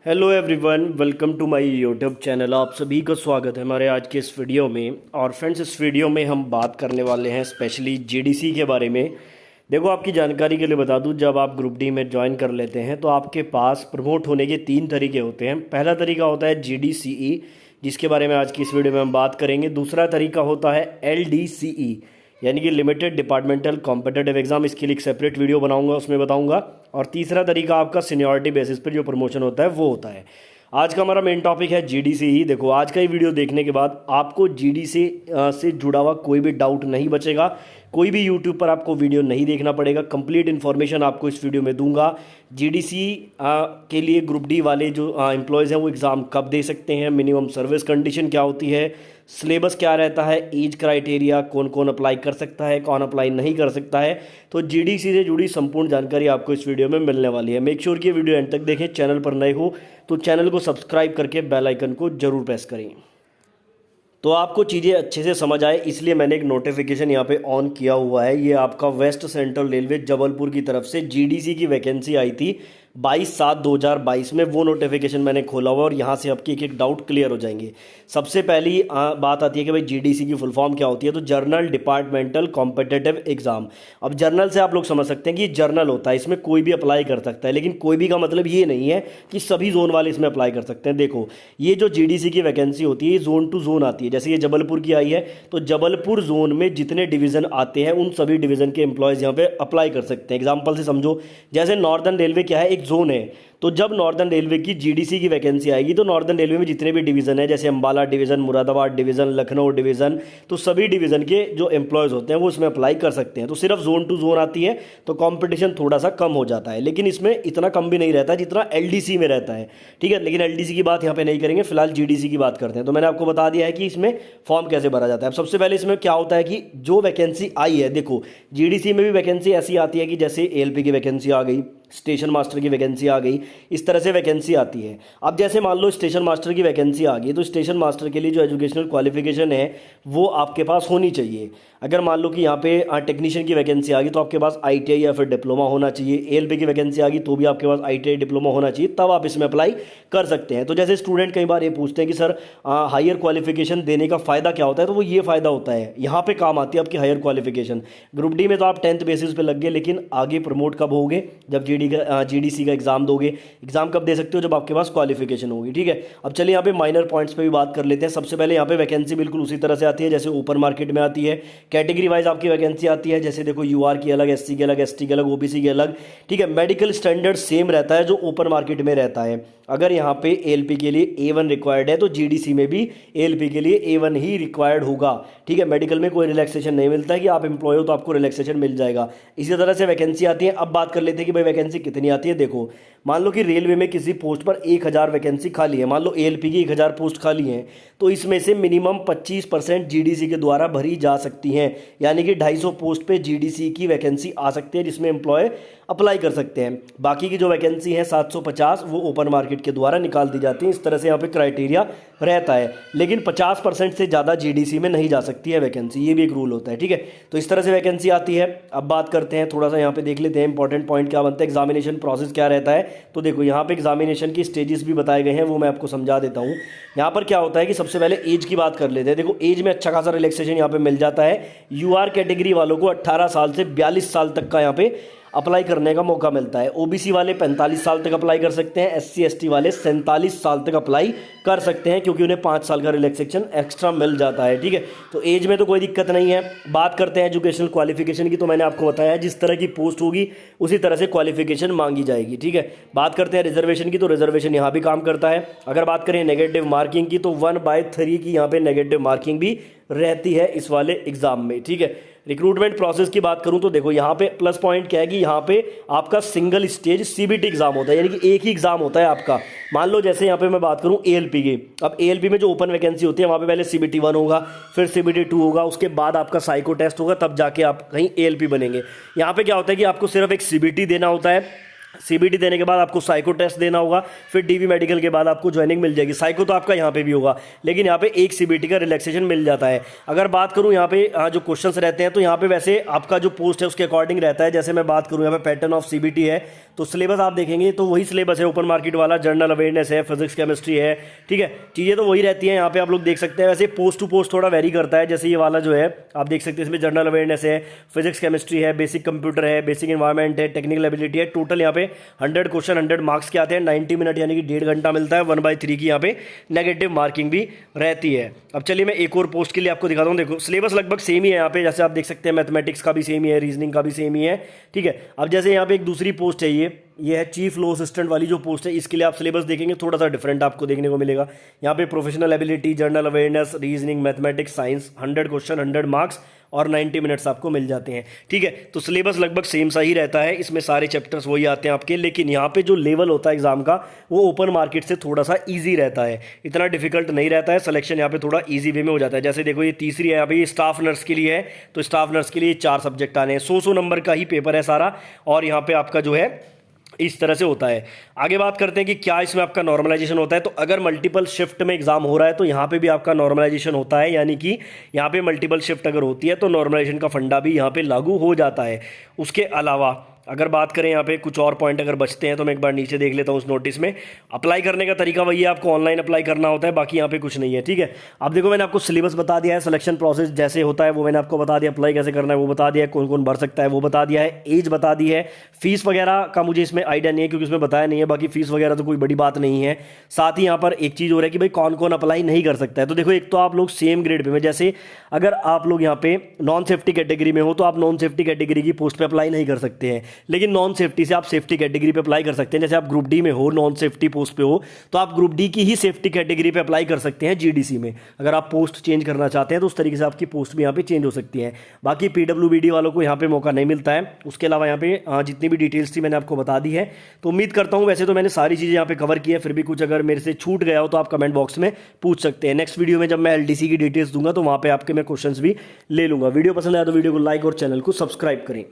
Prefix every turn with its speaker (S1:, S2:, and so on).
S1: Hello everyone, welcome to my YouTube channel. आप सभी का स्वागत है हमारे आज के इस वीडियो में। और फ्रेंड्स, इस वीडियो में हम बात करने वाले हैं स्पेशली जीडीसी के बारे में। देखो, आपकी जानकारी के लिए बता दूं, जब आप ग्रुप डी में ज्वाइन कर लेते हैं तो आपके पास प्रमोट होने के 3 तरीके होते हैं। पहला तरीका होता है जीडीसीई, जिसके बारे में आज की इस वीडियो में हम बात करेंगे। दूसरा तरीका होता है एलडीसीई, यानी कि लिमिटेड डिपार्टमेंटल कॉम्पिटिटिव एग्जाम। इसके लिए एक सेपरेट वीडियो बनाऊंगा, उसमें बताऊंगा। और तीसरा तरीका आपका सीनियरिटी बेसिस पर जो प्रमोशन होता है वो होता है। आज का हमारा मेन टॉपिक है जीडीसी। देखो, आज का ये वीडियो देखने के बाद आपको जीडीसी से जुड़ा हुआ कोई भी डाउट नहीं बचेगा। कोई भी यूट्यूब पर आपको वीडियो नहीं देखना पड़ेगा। कंप्लीट इन्फॉर्मेशन आपको इस वीडियो में दूंगा। जीडीसी के लिए ग्रुप डी वाले जो एम्प्लॉयज़ हैं वो एग्ज़ाम कब दे सकते हैं, मिनिमम सर्विस कंडीशन क्या होती है, सिलेबस क्या रहता है, एज क्राइटेरिया, कौन कौन अप्लाई कर सकता है, कौन अप्लाई नहीं कर सकता है। तो जीडीसी से जुड़ी संपूर्ण जानकारी आपको इस वीडियो में मिलने वाली है। मेक श्योर कि वीडियो एंड तक देखें। चैनल पर नए हो तो चैनल को सब्सक्राइब करके बेल आइकन को जरूर प्रेस करें। तो आपको चीज़ें अच्छे से समझ आए इसलिए मैंने एक नोटिफिकेशन यहाँ पे ऑन किया हुआ है। ये आपका वेस्ट सेंट्रल रेलवे जबलपुर की तरफ से जीडीसी की वैकेंसी आई थी 22/7/2022 में। वो नोटिफिकेशन मैंने खोला हुआ और यहाँ से आपकी एक एक डाउट क्लियर हो जाएंगे। सबसे पहली बात आती है कि भाई जीडीसी की फुल फॉर्म क्या होती है। तो जर्नल डिपार्टमेंटल कॉम्पिटिटिव एग्जाम। अब जर्नल से आप लोग समझ सकते हैं कि जर्नल होता है, इसमें कोई भी अप्लाई कर सकता है। लेकिन कोई भी का मतलब ये नहीं है कि सभी जोन वाले इसमें अप्लाई कर सकते हैं। देखो, ये जो जीडीसी की वैकेंसी होती है ये जोन टू जोन आती है। जैसे ये जबलपुर की आई है तो जबलपुर जोन में जितने डिवीजन आते हैं उन सभी डिवीजन के एम्प्लॉयज़ यहाँ पे अप्लाई कर सकते हैं। एग्जाम्पल से समझो, जैसे नॉर्दर्न रेलवे क्या है, एक जोन है। तो जब नॉर्दर्न रेलवे की जीडीसी की वैकेंसी आएगी तो नॉर्दर्न रेलवे में जितने भी डिवीजन है, जैसे Ambala division, Moradabad division, Lucknow division, तो सभी डिवीजन के जो एम्प्लॉयज़ होते हैं वो इसमें अप्लाई कर सकते हैं। तो सिर्फ जोन टू जोन आती है तो कंपटीशन थोड़ा सा कम हो जाता है, लेकिन इसमें इतना कम भी नहीं रहता जितना एलडीसी में रहता है। ठीक है, लेकिन एलडीसी की बात यहाँ पे नहीं करेंगे, फिलहाल जीडीसी की बात करते हैं। तो मैंने आपको बता दिया है कि इसमें फॉर्म कैसे भरा जाता है। अब सबसे पहले इसमें क्या होता है कि जो वैकेंसी आई है, देखो जीडीसी में भी वैकेंसी ऐसी आती है कि जैसे एएलपी की वैकेंसी आ गई, स्टेशन मास्टर की वैकेंसी आ गई, इस तरह से वैकेंसी आती है। अब जैसे मान लो स्टेशन मास्टर की वैकेंसी आ गई तो स्टेशन मास्टर के लिए जो एजुकेशनल क्वालिफिकेशन है वो आपके पास होनी चाहिए। अगर मान लो कि यहाँ पे टेक्नीशियन की वैकेंसी आ गई तो आपके पास आईटीआई या फिर डिप्लोमा होना चाहिए। एएलपी की वैकेंसी आ गई तो भी आपके पास आईटीआई डिप्लोमा होना चाहिए, तब आप इसमें अप्लाई कर सकते हैं। तो जैसे स्टूडेंट कई बार ये पूछते हैं कि सर हायर क्वालिफिकेशन देने का फ़ायदा क्या होता है, तो वो ये फ़ायदा होता है, यहाँ पे काम आती है आपकी हायर क्वालिफिकेशन। ग्रुप डी में तो आप 10th बेसिस पे लग गए, लेकिन आगे प्रमोट कब होगे, जब जीडीसी का एग्जाम दोगे। एग्जाम कब दे सकते हो, जब आपके पास क्वालिफिकेशन होगी। ठीक है, अब चलिए यहाँ पे माइनर पॉइंट्स पे भी बात कर लेते हैं। सबसे पहले यहाँ पे वैकेंसी बिल्कुल उसी तरह से आती है जैसे ओपन मार्केट में आती है। कैटेगरी वाइज आपकी वैकेंसी आती है, जैसे देखो यूआर की अलग, एससी की अलग, एसटी की अलग, ओबीसी की अलग। ठीक है, मेडिकल स्टैंडर्ड सेम रहता है जो ओपन मार्केट में रहता है। अगर यहाँ पे एएलपी के लिए A1 रिक्वायर्ड है तो जीडीसी में भी एएलपी के लिए A1 ही रिक्वायर्ड होगा। ठीक है, मेडिकल में कोई रिलैक्सेशन नहीं मिलता है कि आप एम्प्लॉय हो तो आपको रिलैक्सेशन मिल जाएगा। इसी तरह से वैकेंसी आती है। अब बात कर लेते हैं कि भाई वैकेंसी कितनी आती है। देखो, मान लो कि रेलवे में किसी पोस्ट पर 1000 वैकेंसी खाली है, मान लो एएलपी की 1000 पोस्ट खाली हैं, तो इसमें से मिनिमम 25% जीडीसी के द्वारा भरी जा सकती हैं। यानी कि 250 पोस्ट पे जीडीसी की वैकेंसी आ सकती है जिसमें एम्प्लॉय अप्लाई कर सकते हैं। बाकी की जो वैकेंसी है 750 वो ओपन मार्केट के द्वारा निकाल दी जाती है। इस तरह से यहाँ पे क्राइटेरिया रहता है, लेकिन 50% से ज़्यादा जीडीसी में नहीं जा सकती है वैकेंसी, ये भी एक रूल होता है। ठीक है, तो इस तरह से वैकेंसी आती है। अब बात करते हैं, थोड़ा सा यहाँ पे देख लेते हैं इंपॉर्टेंट पॉइंट क्या बनता है, एग्जामिनेशन प्रोसेस क्या रहता है। तो देखो, यहाँ पे एग्जामिनेशन की स्टेजेस भी बताए गए हैं, वो मैं आपको समझा देता हूँ। यहाँ पर क्या होता है कि सबसे पहले एज की बात कर लेते हैं। देखो, एज में अच्छा खासा रिलैक्सेशन यहाँ पे मिल जाता है। यूआर कैटेगरी वालों को 18 साल से 42 साल तक का यहाँ पे अप्लाई करने का मौका मिलता है। ओबीसी वाले 45 साल तक अप्लाई कर सकते हैं। एससी एसटी वाले 47 साल तक अप्लाई कर सकते हैं, क्योंकि उन्हें 5 साल का रिलैक्सेशन एक्स्ट्रा मिल जाता है। ठीक है, तो एज में तो कोई दिक्कत नहीं है। बात करते हैं एजुकेशनल क्वालिफिकेशन की, तो मैंने आपको बताया है जिस तरह की पोस्ट होगी उसी तरह से क्वालिफिकेशन मांगी जाएगी। ठीक है, बात करते हैं रिजर्वेशन की, तो रिजर्वेशन यहाँ भी काम करता है। अगर बात करें नेगेटिव मार्किंग की, तो 1/3 की यहाँ पे नेगेटिव मार्किंग भी रहती है इस वाले एग्जाम में। ठीक है, रिक्रूटमेंट प्रोसेस की बात करूं तो देखो, यहाँ पे प्लस पॉइंट क्या है कि यहाँ पे आपका सिंगल स्टेज सीबीटी एग्जाम होता है, यानी कि एक ही एग्जाम होता है आपका। मान लो जैसे यहाँ पे मैं बात करूं एएलपी की, अब एएलपी में जो ओपन वैकेंसी होती है वहाँ पे पहले सीबीटी 1 होगा, फिर सीबीटी 2 होगा, उसके बाद आपका साइको टेस्ट होगा, तब जाके आप कहीं एएलपी बनेंगे। यहाँ पे क्या होता है कि आपको सिर्फ एक सीबीटी देना होता है, सीबीटी देने के बाद आपको साइको टेस्ट देना होगा, फिर डीवी मेडिकल के बाद आपको ज्वाइनिंग मिल जाएगी। साइको तो आपका यहाँ पे भी होगा, लेकिन यहाँ पे एक सीबीटी का रिलैक्सेशन मिल जाता है। अगर बात करूँ यहाँ पे जो क्वेश्चंस रहते हैं, तो यहाँ पे वैसे आपका जो पोस्ट है उसके अकॉर्डिंग रहता है। जैसे मैं बात करूँ यहाँ पे पैटर्न ऑफ सीबीटी है, तो सिलेबस आप देखेंगे तो वही सिलेबस है, ओपन मार्केट वाला, जनरल अवेयरनेस है, फिजिक्स केमिस्ट्री है, ठीक है, चीज़ें तो वही रहती हैं। यहाँ पे आप लोग देख सकते हैं, वैसे पोस्ट टू पोस्ट थोड़ा वेरी करता है। जैसे ये वाला जो है आप देख सकते हैं, इसमें जनरल अवेयरनेस है, फिजिक्स केमिस्ट्री है, बेसिक कंप्यूटर है, बेसिक एनवायरमेंट है, टेक्निकल एबिलिटी है। टोटल यहाँ पे 100 क्वेश्चन 100 मार्क्स के आते हैं। 90 मिनट यानी कि 1.5 घंटा मिलता है। 1/3 की यहाँ पे नेगेटिव मार्किंग भी रहती है। अब चलिए मैं एक और पोस्ट के लिए आपको दिखाता हूँ। देखो सिलेबस लगभग सेम ही है यहाँ पे, जैसे आप देख सकते हैं मैथमेटिक्स का भी सेम ही है, रीजनिंग का भी सेम ही है, ठीक है। अब जैसे यहाँ पे एक दूसरी पोस्ट है, ये है चीफ लॉ असिस्टेंट वाली जो पोस्ट है, इसके लिए आप सिलेबस देखेंगे थोड़ा सा डिफरेंट आपको देखने को मिलेगा। यहाँ पे professional ability, general awareness, reasoning, mathematics, science, 100 question 100 marks और 90 मिनट्स आपको मिल जाते हैं, ठीक है। तो सिलेबस लगभग सेम सा ही रहता है, इसमें सारे चैप्टर्स वही आते हैं आपके, लेकिन यहाँ पे जो लेवल होता है एग्जाम का वो ओपन मार्केट से थोड़ा सा ईजी रहता है, इतना डिफिकल्ट नहीं रहता है। सिलेक्शन यहाँ पे थोड़ा ईजी वे में हो जाता है। जैसे देखो ये तीसरी है, यहाँ पे ये स्टाफ नर्स के लिए है, तो स्टाफ नर्स के लिए 4 सब्जेक्ट आने हैं, 100 नंबर का ही पेपर है सारा, और यहाँ पे आपका जो है इस तरह से होता है। आगे बात करते हैं कि क्या इसमें आपका नॉर्मलाइजेशन होता है। तो अगर मल्टीपल शिफ्ट में एग्जाम हो रहा है तो यहाँ पे भी आपका नॉर्मलाइजेशन होता है, यानी कि यहाँ पे मल्टीपल शिफ्ट अगर होती है तो नॉर्मलाइजेशन का फंडा भी यहाँ पे लागू हो जाता है। उसके अलावा अगर बात करें यहाँ पे कुछ और पॉइंट अगर बचते हैं तो मैं एक बार नीचे देख लेता हूँ उस नोटिस में। अप्लाई करने का तरीका वही है, आपको ऑनलाइन अप्लाई करना होता है, बाकी यहाँ पे कुछ नहीं है, ठीक है। अब देखो मैंने आपको सिलेबस बता दिया है, सिलेक्शन प्रोसेस जैसे होता है वो मैंने आपको बता दिया, अप्लाई कैसे करना है वो बता दिया है, कौन कौन भर सकता है वो बता दिया है, एज बता दी है। फीस वगैरह का मुझे इसमें आइडिया नहीं है क्योंकि उसमें बताया नहीं है, बाकी फीस वगैरह तो कोई बड़ी बात नहीं है। साथ ही यहाँ पर एक चीज़ हो रहा है कि भाई कौन कौन अप्लाई नहीं कर सकता है। तो देखो एक तो आप लोग सेम ग्रेड पे में, जैसे अगर आप लोग यहाँ पे नॉन सेफ्टी कैटेगरी में हो तो आप नॉन सेफ्टी कैटेगरी की पोस्ट पे अप्लाई नहीं कर सकते हैं, लेकिन नॉन सेफ्टी से आप सेफ्टी कैटेगरी पे अप्लाई कर सकते हैं। जैसे आप ग्रुप डी में हो, नॉन सेफ्टी पोस्ट पे हो, तो आप ग्रुप डी की ही सेफ्टी कैटेगरी पे अप्लाई कर सकते हैं जीडीसी में। अगर आप पोस्ट चेंज करना चाहते हैं तो उस तरीके से आपकी पोस्ट भी यहाँ पे चेंज हो सकती है। बाकी पीडब्ल्यूबीडी वालों को यहाँ पे मौका नहीं मिलता है। उसके अलावा यहाँ पे जितनी भी डिटेल्स थी मैंने आपको बता दी है। तो उम्मीद करता हूँ, वैसे तो मैंने सारी चीज़ें यहाँ पे कवर की है, फिर भी कुछ अगर मेरे से छूट गया हो तो आप कमेंट बॉक्स में पूछ सकते हैं। नेक्स्ट वीडियो में जब मैं एलडीसी की डिटेल्स दूंगा तो वहाँ पे आपके मैं क्वेश्चंस भी ले लूंगा। वीडियो पसंद आया तो वीडियो को लाइक और चैनल को सब्सक्राइब करें।